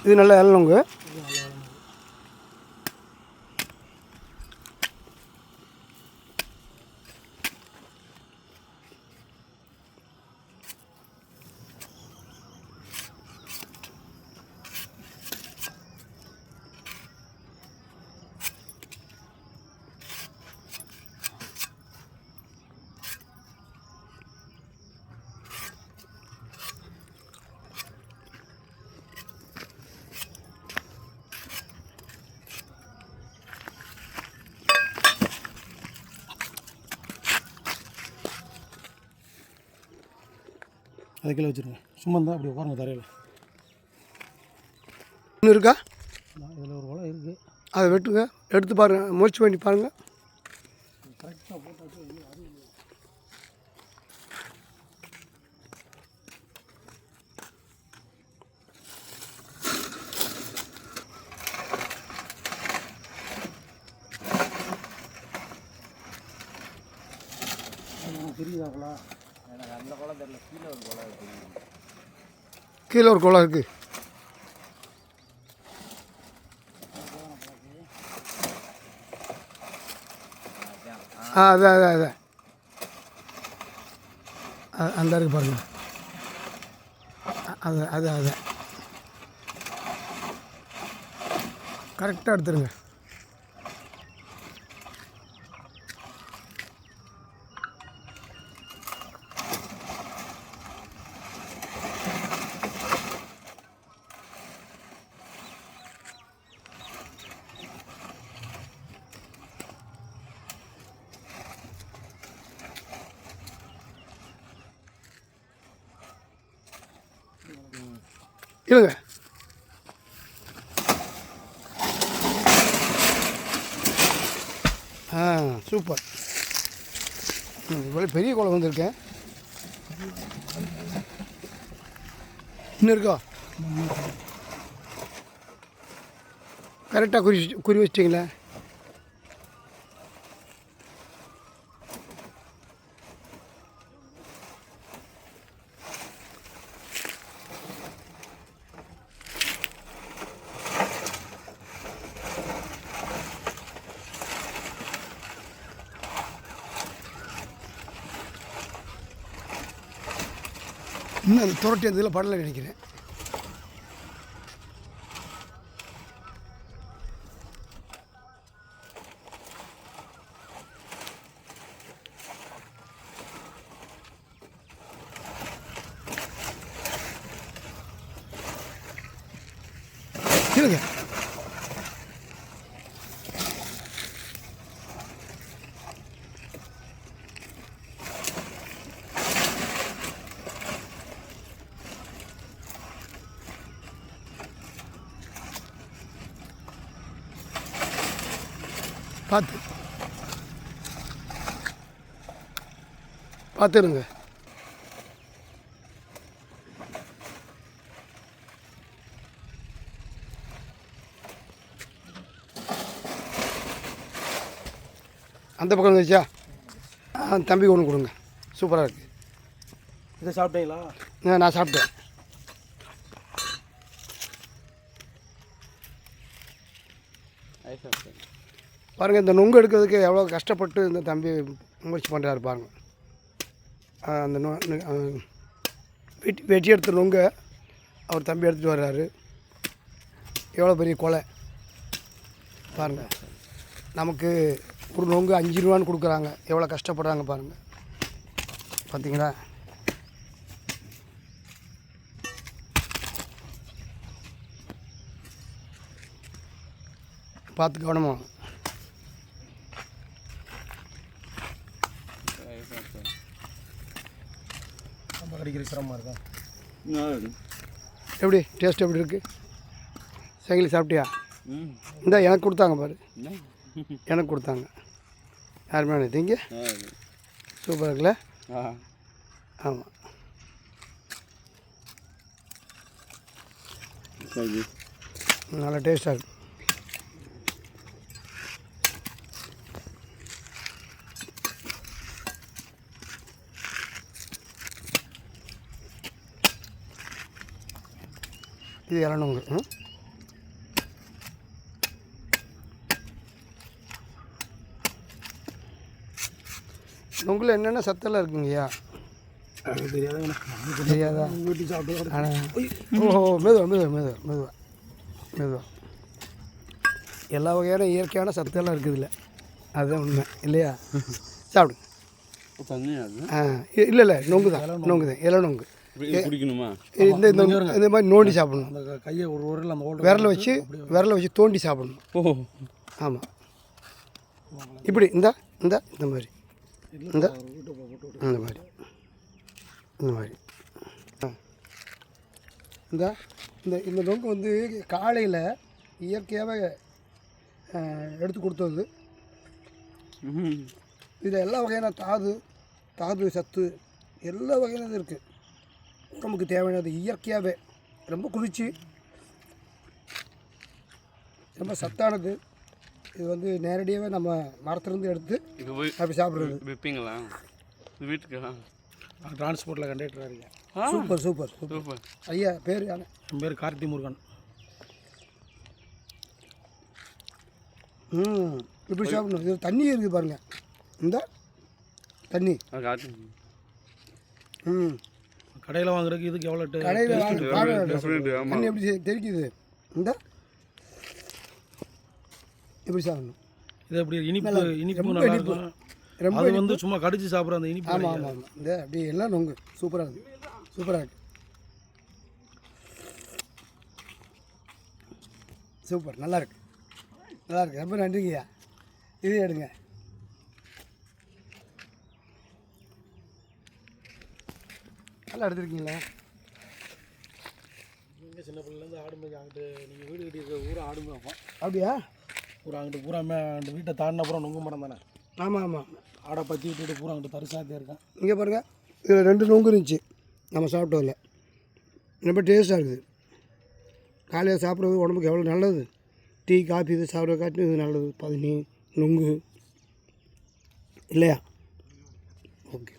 இது நல்ல இளநொங்கு. அதை கீழே வச்சுருங்க. சும்மா தான் அப்படி உட்காருங்க தரையில். இன்னும் இருக்கா? இதில் ஒரு வலை இருக்குது, அதை வெட்டுங்க, எடுத்து பாருங்கள், முயற்சி பண்ணி பாருங்கள். கரெக்டாக போட்டாச்சு. தெரியுதாங்களா? எனக்கு அந்த குளம் தெரியல, கீழே ஒரு குளம் இருக்குது. கீழே ஒரு குளம் இருக்குது. அதான் அந்த இருக்கு பாருங்கள். அது கரெக்டாக எடுத்துருங்க. இல்லைங்க, சூப்பர். இவ்வளோ பெரிய குளம் வந்திருக்கேன். இன்னும் இருக்கா? கரெக்டாக குறி வச்சிட்டிங்களே. இன்னும் அந்த துரட்டி அந்த இதில் படலை நினைக்கிறேன். இல்லைங்க, பார்த்துருங்க. அந்த பக்கம் வந்துச்சா? தம்பி ஒன்று கொடுங்க, சூப்பராக இருக்குது. இதை சாப்பிட்டீங்களா? நான் சாப்பிட்டேன். பாருங்கள், இந்த நொங்கு எடுக்கிறதுக்கு எவ்வளோ கஷ்டப்பட்டு இந்த தம்பி முயற்சி பண்ணுறாரு பாருங்கள். அந்த வெட்டி எடுத்த நொங்க அவர் தம்பி எடுத்துகிட்டு வர்றாரு. எவ்வளோ பெரிய கொலை பாருங்கள். நமக்கு ஒரு நொங்கு 5 ரூபான்னு கொடுக்குறாங்க. எவ்வளோ கஷ்டப்படுறாங்க பாருங்கள். பார்த்தீங்களா? பார்த்து கவனமாக. கடிக்கிற சிரமமாக இருக்கா? எப்படி டேஸ்ட் எப்படி இருக்குது? சங்கிலி சாப்பிட்டியா? இந்த எனக்கு கொடுத்தாங்க பாரு, எனக்கு கொடுத்தாங்க. யாருமே நினைத்தீங்க? சூப்பராக இருக்குல்ல? ஆமாம், நல்லா டேஸ்ட்டாக இருக்குது. இது இளநொங்கு. நொங்கில் என்னென்ன சத்தெல்லாம் இருக்குங்கய்யா? அது தெரியாதுங்க. தெரியாதா? வீட்டுக்கு சாப்பிட்டு ஆனால் ஓஹோ, மெதுவா எல்லா வகையான இயற்கையான சத்தெல்லாம் இருக்குதுல்ல, அதுதான் உண்மை இல்லையா? சாப்பிடுங்க. தண்ணி அது இல்லை நொங்கு தான் இலை நொங்கு. குடிக்கணுமா? இந்த மாதிரி நோண்டி சாப்பிடணும். அந்த கையை ஒரு ஊரில் அந்த விரலை வச்சு தோண்டி சாப்பிடணும். ஓ ஆமாம், இப்படி இந்த மாதிரி இந்த மாதிரி இந்த நொங்கு வந்து காலையில் இயற்கையாகவே எடுத்து கொடுத்தது. இதில் எல்லா வகையான தாது சத்து எல்லா வகையானது இருக்குது. உடம்புக்கு தேவையானது இயற்கையாகவே ரொம்ப குளிர்ச்சி, ரொம்ப சத்தானது. இது வந்து நேரடியாகவே நம்ம மரத்துலேருந்து எடுத்து அப்படி சாப்பிட்றது. விற்பீங்களா வீட்டுக்கு? டிரான்ஸ்போர்ட்டில் கண்டக்டராக இருக்கேன். சூப்பர் ஐயா. பேர் யானை? என் பேர் கார்த்தி முருகன். இப்படி சாப்பிடணும். இது தண்ணி இருக்குது பாருங்கள், இந்த தண்ணி. கடையில் வாங்குறதுக்கு இதுக்கு எவ்வளோ? கடையில் தண்ணி எப்படி தெரிக்குது? இந்த இப்படி சாப்பிடணும். இது எப்படி இனிப்பு நல்லா இருக்கும். ரொம்ப அது வந்து சும்மா கடிச்சு சாப்பிட்ற அந்த இனிப்பு. ஆமாம். இந்த அப்படி எல்லாம் நொங்கு சூப்பராக இருக்குது. சூப்பர், நல்லா இருக்கு. ரொம்ப நன்றிங்கய்யா. இது எடுங்க. நல்லா எடுத்துருக்கீங்களா? நீங்கள் சின்ன பிள்ளைலேருந்து ஆடு மேய்க்க அங்கிட்டு நீங்கள் வீடு கட்டியிருக்க ஊரை ஆடு மேய்ப்போம். அப்படியா? பூரா அங்கிட்டு பூராமே அந்த வீட்டை தாண்டின அப்புறம் நொங்கு மரம் தானே? ஆமாம். ஆடை பற்றி விட்டுட்டு பூரா அங்கிட்டு தரிசாத்தே இருக்கேன். இங்கே பாருங்கள், இதில் 2 நொங்கு இருந்துச்சு நம்ம சாப்பிட்டதில்ல. ரொம்ப டேஸ்ட்டாக இருக்குது. காலையில் சாப்பிட்றது உடம்புக்கு எவ்வளோ நல்லது. டீ காஃபி இது சாப்பிட்ற காட்டி இது நல்லது. 10 நொங்கு இல்லையா? ஓகே.